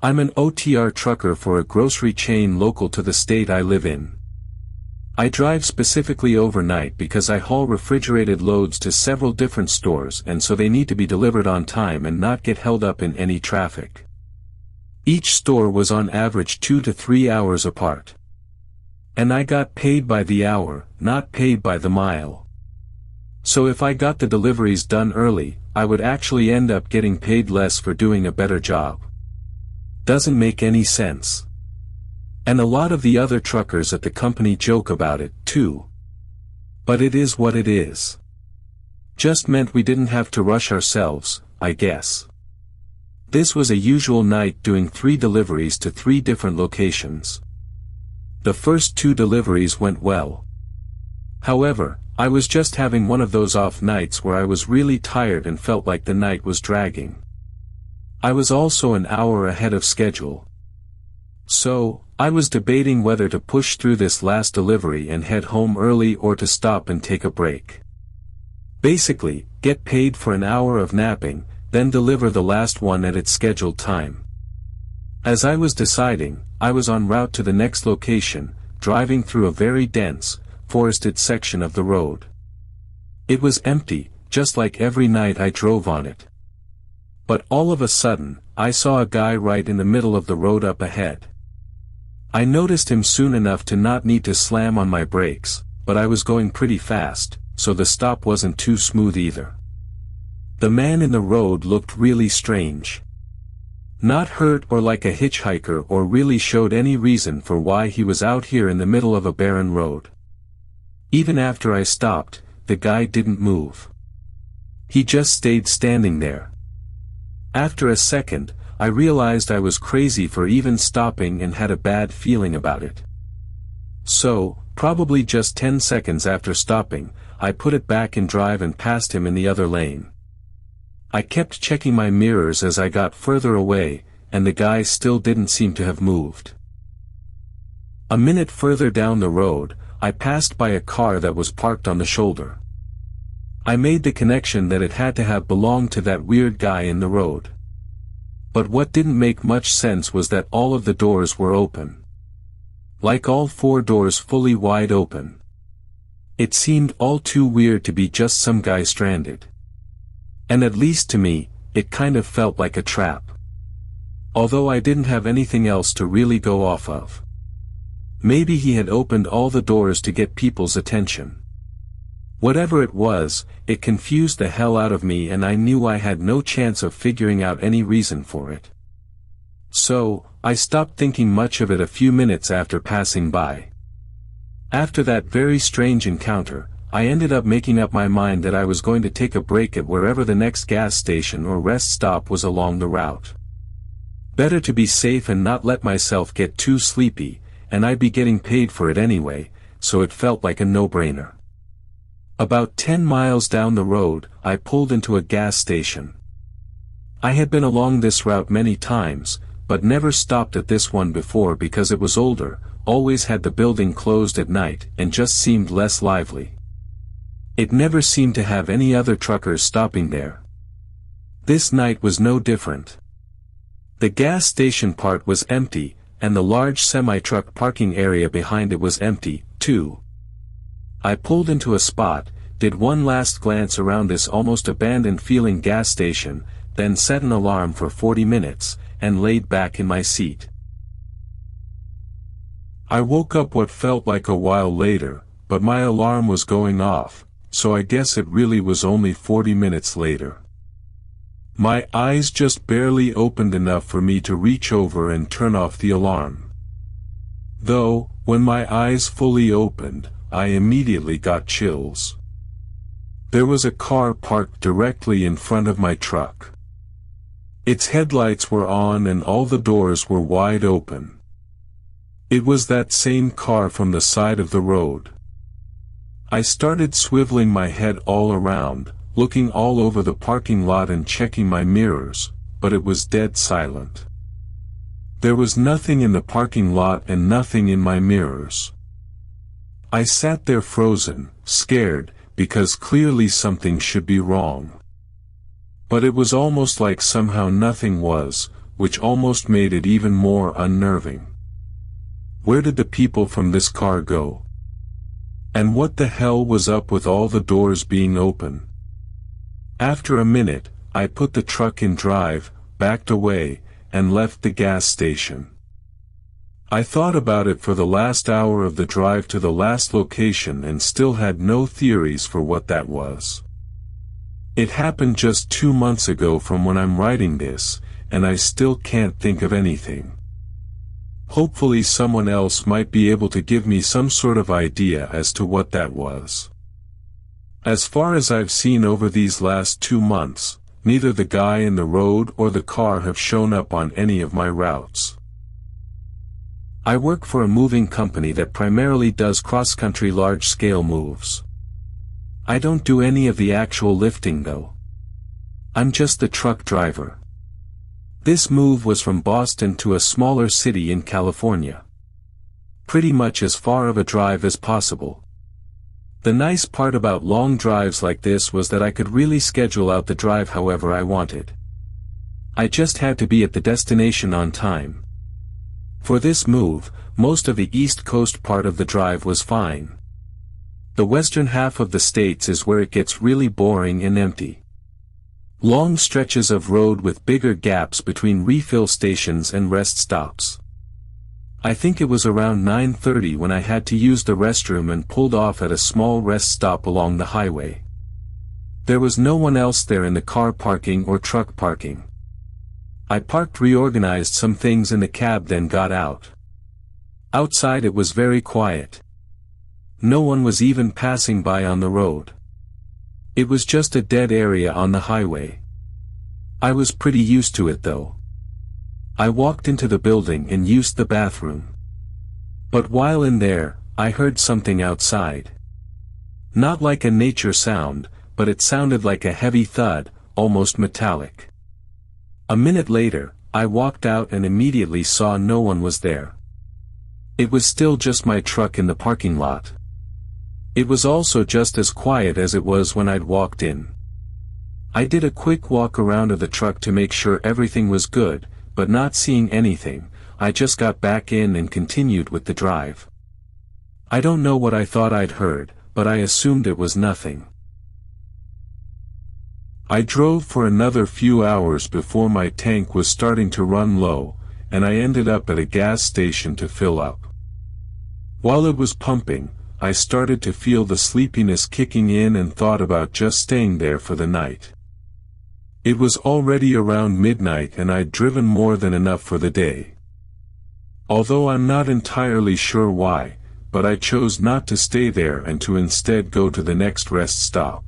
I'm an OTR trucker for a grocery chain local to the state I live in. I drive specifically overnight because I haul refrigerated loads to several different stores, and so they need to be delivered on time and not get held up in any traffic. Each store was on average 2 to 3 hours apart. And I got paid by the hour, not paid by the mile. So if I got the deliveries done early, I would actually end up getting paid less for doing a better job. Doesn't make any sense. And a lot of the other truckers at the company joke about it, too. But it is what it is. Just meant we didn't have to rush ourselves, I guess. This was a usual night doing 3 deliveries to 3 different locations. The first 2 deliveries went well. However, I was just having one of those off nights where I was really tired and felt like the night was dragging. I was also an hour ahead of schedule. So, I was debating whether to push through this last delivery and head home early or to stop and take a break. Basically, get paid for an hour of napping, then deliver the last one at its scheduled time. As I was deciding, I was en route to the next location, driving through a very dense, forested section of the road. It was empty, just like every night I drove on it. But all of a sudden, I saw a guy right in the middle of the road up ahead. I noticed him soon enough to not need to slam on my brakes, but I was going pretty fast, so the stop wasn't too smooth either. The man in the road looked really strange. Not hurt or like a hitchhiker, or really showed any reason for why he was out here in the middle of a barren road. Even after I stopped, the guy didn't move. He just stayed standing there. After a second, I realized I was crazy for even stopping and had a bad feeling about it. So, probably just 10 seconds after stopping, I put it back in drive and passed him in the other lane. I kept checking my mirrors as I got further away, and the guy still didn't seem to have moved. A minute further down the road, I passed by a car that was parked on the shoulder. I made the connection that it had to have belonged to that weird guy in the road. But what didn't make much sense was that all of the doors were open. Like all 4 doors fully wide open. It seemed all too weird to be just some guy stranded. And at least to me, it kind of felt like a trap. Although I didn't have anything else to really go off of. Maybe he had opened all the doors to get people's attention. Whatever it was, it confused the hell out of me, and I knew I had no chance of figuring out any reason for it. So, I stopped thinking much of it a few minutes after passing by. After that very strange encounter, I ended up making up my mind that I was going to take a break at wherever the next gas station or rest stop was along the route. Better to be safe and not let myself get too sleepy, and I'd be getting paid for it anyway, so it felt like a no-brainer. About 10 miles down the road, I pulled into a gas station. I had been along this route many times, but never stopped at this one before because it was older, always had the building closed at night, and just seemed less lively. It never seemed to have any other truckers stopping there. This night was no different. The gas station part was empty, and the large semi-truck parking area behind it was empty, too. I pulled into a spot, did one last glance around this almost abandoned feeling gas station, then set an alarm for 40 minutes, and laid back in my seat. I woke up what felt like a while later, but my alarm was going off, so I guess it really was only 40 minutes later. My eyes just barely opened enough for me to reach over and turn off the alarm. Though, when my eyes fully opened, I immediately got chills. There was a car parked directly in front of my truck. Its headlights were on and all the doors were wide open. It was that same car from the side of the road. I started swiveling my head all around, looking all over the parking lot and checking my mirrors, but it was dead silent. There was nothing in the parking lot and nothing in my mirrors. I sat there frozen, scared, because clearly something should be wrong. But it was almost like somehow nothing was, which almost made it even more unnerving. Where did the people from this car go? And what the hell was up with all the doors being open? After a minute, I put the truck in drive, backed away, and left the gas station. I thought about it for the last hour of the drive to the last location and still had no theories for what that was. It happened just 2 months ago from when I'm writing this, and I still can't think of anything. Hopefully someone else might be able to give me some sort of idea as to what that was. As far as I've seen over these last 2 months, neither the guy in the road or the car have shown up on any of my routes. I work for a moving company that primarily does cross-country large-scale moves. I don't do any of the actual lifting though. I'm just the truck driver. This move was from Boston to a smaller city in California. Pretty much as far of a drive as possible. The nice part about long drives like this was that I could really schedule out the drive however I wanted. I just had to be at the destination on time. For this move, most of the East Coast part of the drive was fine. The western half of the states is where it gets really boring and empty. Long stretches of road with bigger gaps between refill stations and rest stops. I think it was around 9:30 when I had to use the restroom and pulled off at a small rest stop along the highway. There was no one else there in the car parking or truck parking. I parked, reorganized some things in the cab, then got out. Outside it was very quiet. No one was even passing by on the road. It was just a dead area on the highway. I was pretty used to it though. I walked into the building and used the bathroom. But while in there, I heard something outside. Not like a nature sound, but it sounded like a heavy thud, almost metallic. A minute later, I walked out and immediately saw no one was there. It was still just my truck in the parking lot. It was also just as quiet as it was when I'd walked in. I did a quick walk around of the truck to make sure everything was good, but not seeing anything, I just got back in and continued with the drive. I don't know what I thought I'd heard, but I assumed it was nothing. I drove for another few hours before my tank was starting to run low, and I ended up at a gas station to fill up. While it was pumping, I started to feel the sleepiness kicking in and thought about just staying there for the night. It was already around midnight and I'd driven more than enough for the day. Although I'm not entirely sure why, but I chose not to stay there and to instead go to the next rest stop.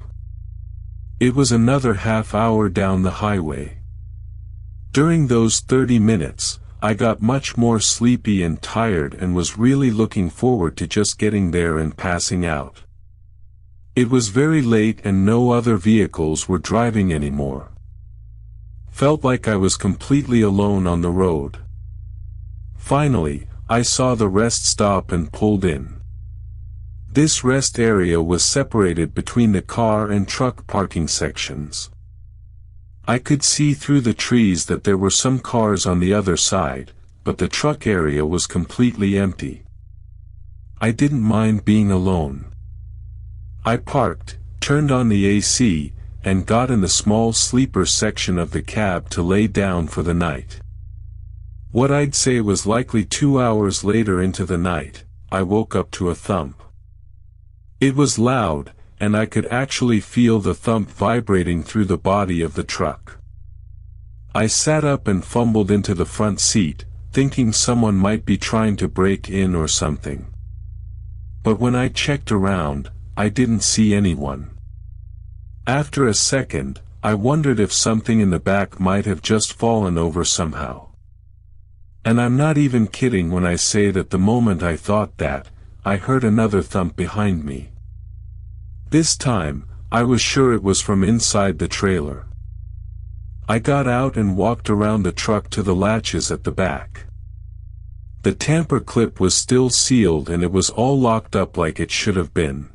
It was another half hour down the highway. During those 30 minutes, I got much more sleepy and tired and was really looking forward to just getting there and passing out. It was very late and no other vehicles were driving anymore. Felt like I was completely alone on the road. Finally, I saw the rest stop and pulled in. This rest area was separated between the car and truck parking sections. I could see through the trees that there were some cars on the other side, but the truck area was completely empty. I didn't mind being alone. I parked, turned on the AC, and got in the small sleeper section of the cab to lay down for the night. What I'd say was likely 2 hours later into the night, I woke up to a thump. It was loud, and I could actually feel the thump vibrating through the body of the truck. I sat up and fumbled into the front seat, thinking someone might be trying to break in or something. But when I checked around, I didn't see anyone. After a second, I wondered if something in the back might have just fallen over somehow. And I'm not even kidding when I say that the moment I thought that, I heard another thump behind me. This time, I was sure it was from inside the trailer. I got out and walked around the truck to the latches at the back. The tamper clip was still sealed and it was all locked up like it should have been.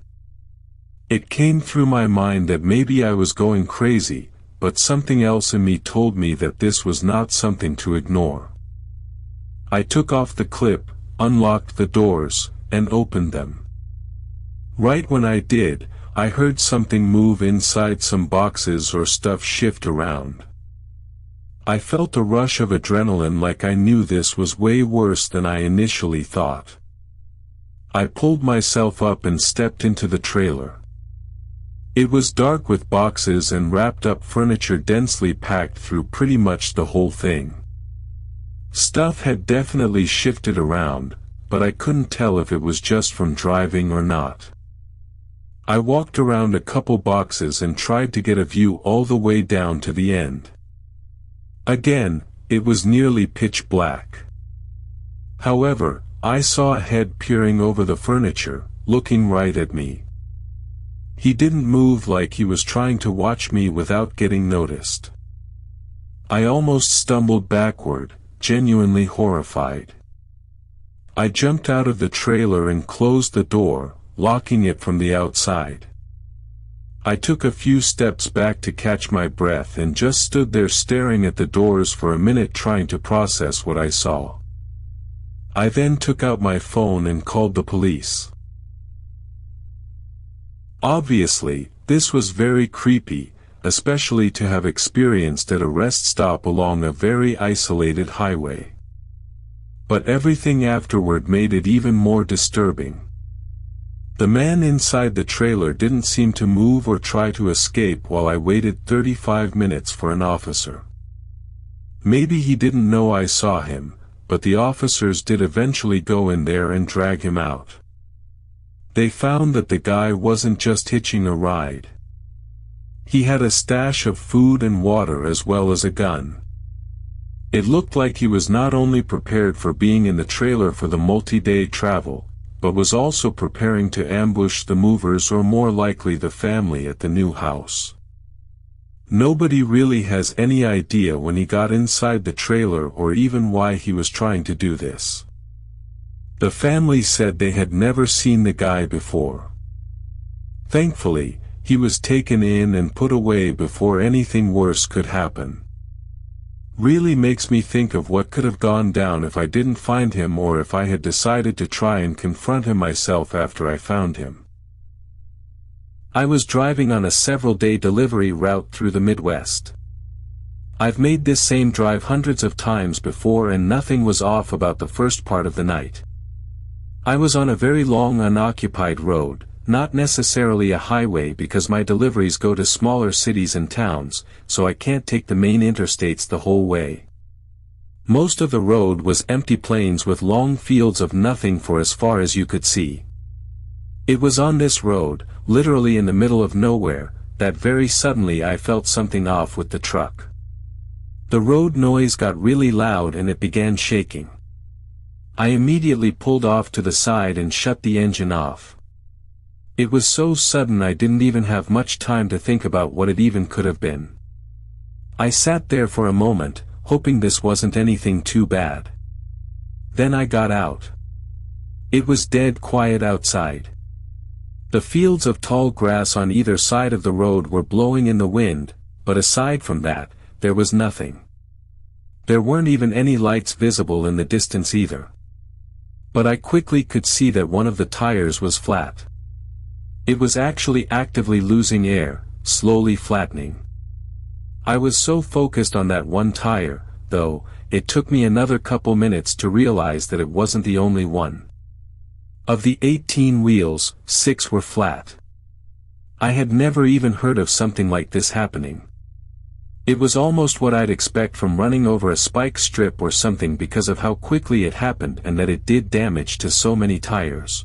It came through my mind that maybe I was going crazy, but something else in me told me that this was not something to ignore. I took off the clip, unlocked the doors, and opened them. Right when I did, I heard something move inside, some boxes or stuff shift around. I felt a rush of adrenaline, like I knew this was way worse than I initially thought. I pulled myself up and stepped into the trailer. It was dark with boxes and wrapped up furniture densely packed through pretty much the whole thing. Stuff had definitely shifted around, but I couldn't tell if it was just from driving or not. I walked around a couple boxes and tried to get a view all the way down to the end. Again, it was nearly pitch black. However, I saw a head peering over the furniture, looking right at me. He didn't move, like he was trying to watch me without getting noticed. I almost stumbled backward, genuinely horrified. I jumped out of the trailer and closed the door, locking it from the outside. I took a few steps back to catch my breath and just stood there staring at the doors for a minute, trying to process what I saw. I then took out my phone and called the police. Obviously, this was very creepy, especially to have experienced at a rest stop along a very isolated highway. But everything afterward made it even more disturbing. The man inside the trailer didn't seem to move or try to escape while I waited 35 minutes for an officer. Maybe he didn't know I saw him, but the officers did eventually go in there and drag him out. They found that the guy wasn't just hitching a ride. He had a stash of food and water as well as a gun. It looked like he was not only prepared for being in the trailer for the multi-day travel, but was also preparing to ambush the movers, or more likely the family at the new house. Nobody really has any idea when he got inside the trailer or even why he was trying to do this. The family said they had never seen the guy before. Thankfully, he was taken in and put away before anything worse could happen. Really makes me think of what could have gone down if I didn't find him, or if I had decided to try and confront him myself after I found him. I was driving on a several-day delivery route through the Midwest. I've made this same drive hundreds of times before, and nothing was off about the first part of the night. I was on a very long unoccupied road, not necessarily a highway because my deliveries go to smaller cities and towns, so I can't take the main interstates the whole way. Most of the road was empty plains with long fields of nothing for as far as you could see. It was on this road, literally in the middle of nowhere, that very suddenly I felt something off with the truck. The road noise got really loud and it began shaking. I immediately pulled off to the side and shut the engine off. It was so sudden I didn't even have much time to think about what it even could have been. I sat there for a moment, hoping this wasn't anything too bad. Then I got out. It was dead quiet outside. The fields of tall grass on either side of the road were blowing in the wind, but aside from that, there was nothing. There weren't even any lights visible in the distance either. But I quickly could see that one of the tires was flat. It was actually actively losing air, slowly flattening. I was so focused on that one tire, though, it took me another couple minutes to realize that it wasn't the only one. Of the 18 wheels, 6 were flat. I had never even heard of something like this happening. It was almost what I'd expect from running over a spike strip or something because of how quickly it happened and that it did damage to so many tires.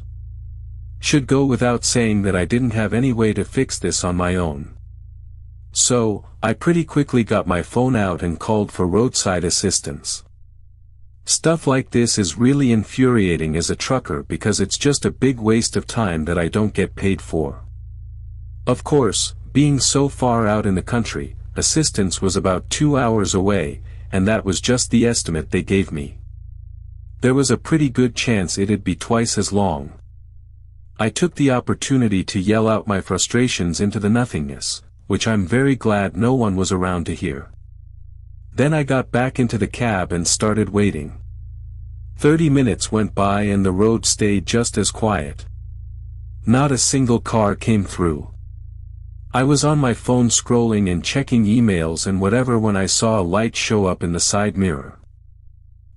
Should go without saying that I didn't have any way to fix this on my own. So, I pretty quickly got my phone out and called for roadside assistance. Stuff like this is really infuriating as a trucker because it's just a big waste of time that I don't get paid for. Of course, being so far out in the country, assistance was about 2 hours away, and that was just the estimate they gave me. There was a pretty good chance it'd be twice as long. I took the opportunity to yell out my frustrations into the nothingness, which I'm very glad no one was around to hear. Then I got back into the cab and started waiting. 30 minutes went by and the road stayed just as quiet. Not a single car came through. I was on my phone scrolling and checking emails and whatever when I saw a light show up in the side mirror.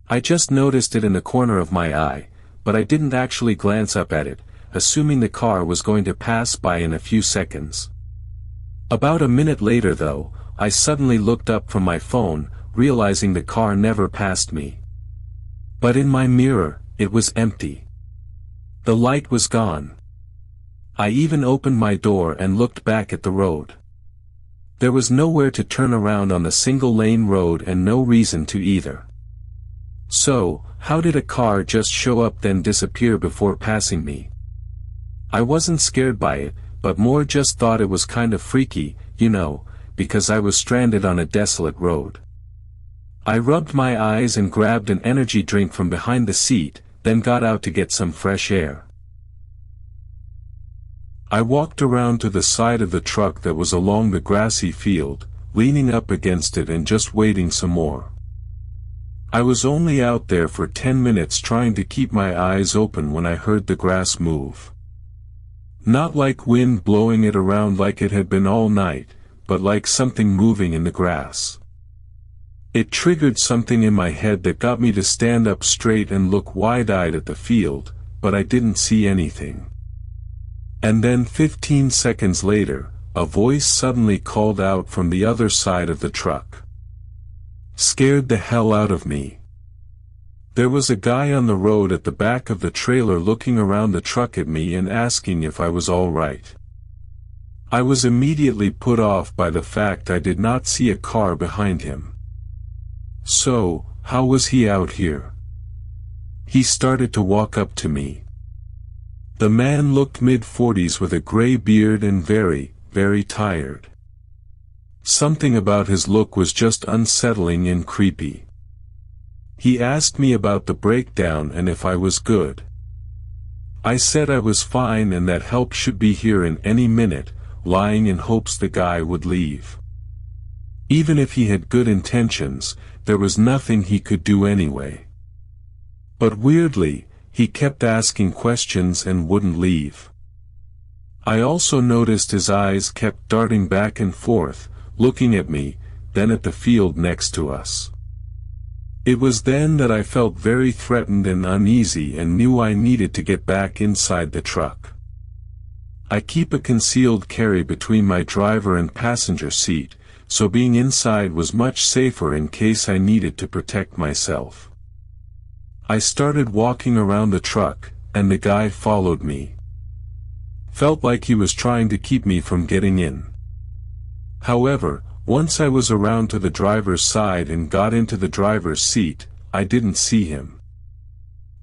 I just noticed it in the corner of my eye, but I didn't actually glance up at it, assuming the car was going to pass by in a few seconds. About a minute later though, I suddenly looked up from my phone, realizing the car never passed me. But in my mirror, it was empty. The light was gone. I even opened my door and looked back at the road. There was nowhere to turn around on the single-lane road and no reason to either. So, how did a car just show up then disappear before passing me? I wasn't scared by it, but more just thought it was kind of freaky, because I was stranded on a desolate road. I rubbed my eyes and grabbed an energy drink from behind the seat, then got out to get some fresh air. I walked around to the side of the truck that was along the grassy field, leaning up against it and just waiting some more. I was only out there for 10 minutes trying to keep my eyes open when I heard the grass move. Not like wind blowing it around like it had been all night, but like something moving in the grass. It triggered something in my head that got me to stand up straight and look wide-eyed at the field, but I didn't see anything. And then 15 seconds later, a voice suddenly called out from the other side of the truck. Scared the hell out of me. There was a guy on the road at the back of the trailer looking around the truck at me and asking if I was all right. I was immediately put off by the fact I did not see a car behind him. So, how was he out here? He started to walk up to me. The man looked mid-40s with a gray beard and very, very tired. Something about his look was just unsettling and creepy. He asked me about the breakdown and if I was good. I said I was fine and that help should be here in any minute, lying in hopes the guy would leave. Even if he had good intentions, there was nothing he could do anyway. But weirdly, he kept asking questions and wouldn't leave. I also noticed his eyes kept darting back and forth, looking at me, then at the field next to us. It was then that I felt very threatened and uneasy and knew I needed to get back inside the truck. I keep a concealed carry between my driver and passenger seat, so being inside was much safer in case I needed to protect myself. I started walking around the truck, and the guy followed me. Felt like he was trying to keep me from getting in. However, once I was around to the driver's side and got into the driver's seat, I didn't see him.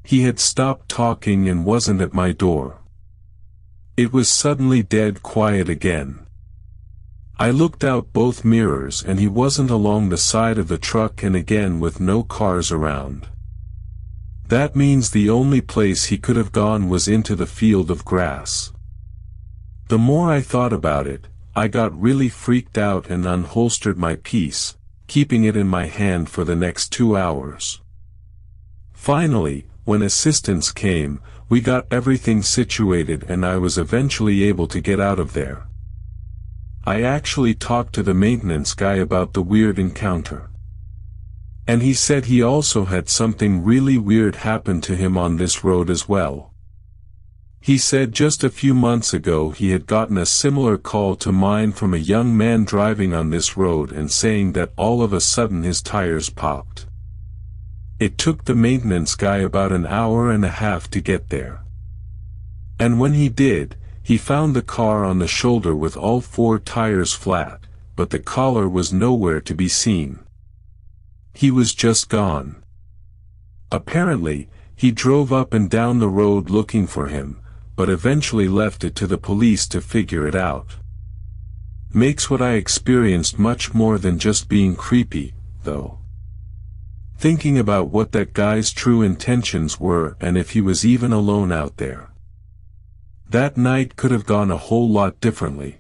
He had stopped talking and wasn't at my door. It was suddenly dead quiet again. I looked out both mirrors and he wasn't along the side of the truck and again with no cars around. That means the only place he could have gone was into the field of grass. The more I thought about it, I got really freaked out and unholstered my piece, keeping it in my hand for the next 2 hours. Finally, when assistance came, we got everything situated and I was eventually able to get out of there. I actually talked to the maintenance guy about the weird encounter. And he said he also had something really weird happen to him on this road as well. He said just a few months ago he had gotten a similar call to mine from a young man driving on this road and saying that all of a sudden his tires popped. It took the maintenance guy about an hour and a half to get there. And when he did, he found the car on the shoulder with all 4 tires flat, but the collar was nowhere to be seen. He was just gone. Apparently, he drove up and down the road looking for him, but eventually left it to the police to figure it out. Makes what I experienced much more than just being creepy, though. Thinking about what that guy's true intentions were and if he was even alone out there. That night could have gone a whole lot differently.